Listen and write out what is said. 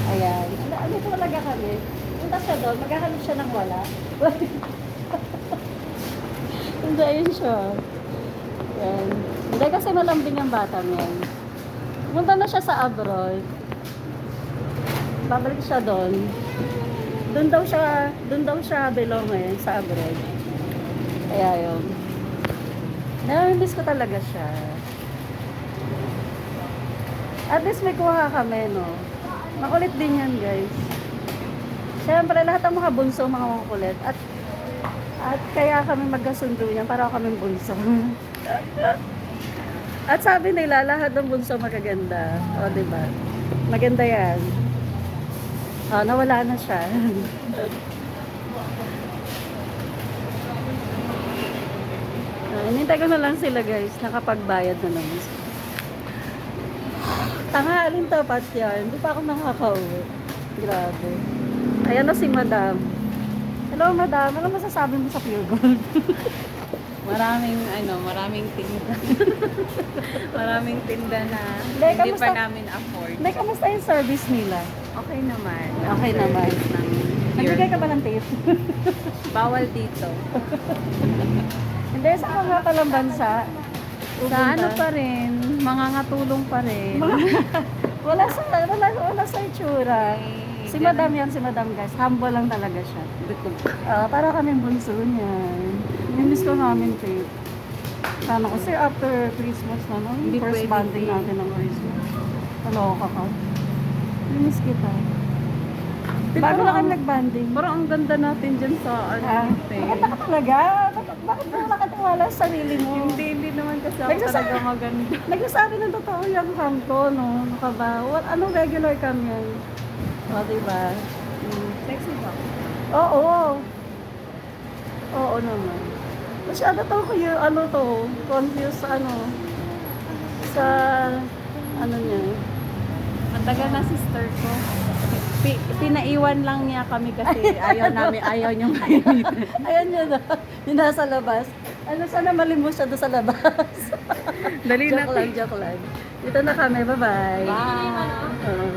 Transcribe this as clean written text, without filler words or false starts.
Ayan. Dito talaga kami. Punta siya doon, maghahanap siya ng wala. Hindi, ayun siya. Ayan. Hindi kasi malambing ang batang yan. Punta na siya sa abroad. Babalik siya doon. Doon daw siya belong eh, sa abroad. Kaya yun. Nami-miss ko talaga siya. At least may kuha kami, no? Makulit din yan, guys. Siyempre, lahat ng mga bunso, mga makulit. At kaya kami magkasundo yan, para kami bunso. At sabi nila, lahat ng bunso magaganda. O, diba? Maganda yan. O, nawala na siya. Hinintay ko na lang sila, guys. Nakapagbayad na naman sila. Tanghaalin tapat yan. Hindi pa ako nakaka-uwi. Grabe. Ayan na si Madam. Hello, Madam. Ano masasabi mo sa Pure Gold? Maraming tinda. Maraming tinda na Hindi, hindi kamusta? pa namin afford. Hindi, kamusta yung service nila? Okay naman. Okay naman. Nagbigay ka ba ng tip? Bawal dito. Hindi, sa mga palang bansa. Sa ano pa rin, mangangatulong pa rin. Wala sa itsura. Si Madam yan, si Madam, guys. Humble lang talaga siya. Para kaming bunso niyan. Nimiss ko namin tape. Sana kasi after Christmas na, no? Hindi First pwede bonding tape. natin ng Christmas. Kaloka ka. Nimiss kita. Di, Bago parang na kami ang- nag-banding. Parang ang ganda natin dyan sa Maganda ka talaga. Bakit mo nakatiwala sa sarili mo? Hindi naman kasi ako Nagsasa- talaga maganda. Nagsasabi ng totoo yung cam ko, no? Ano ka ba? Anong regular cam yan? O, diba? Sexy ba? Oo. Oo naman. Masyado to kayo, confused sa ano niya. Matagal na sister ko. Pinaiwan lang niya kami kasi ayaw niyang mainitin. Ayan yun, yung nasa labas. Sana malimos siya doon sa labas. Dali na. Joke lang. Dito na kami, bye-bye. Bye! Oo.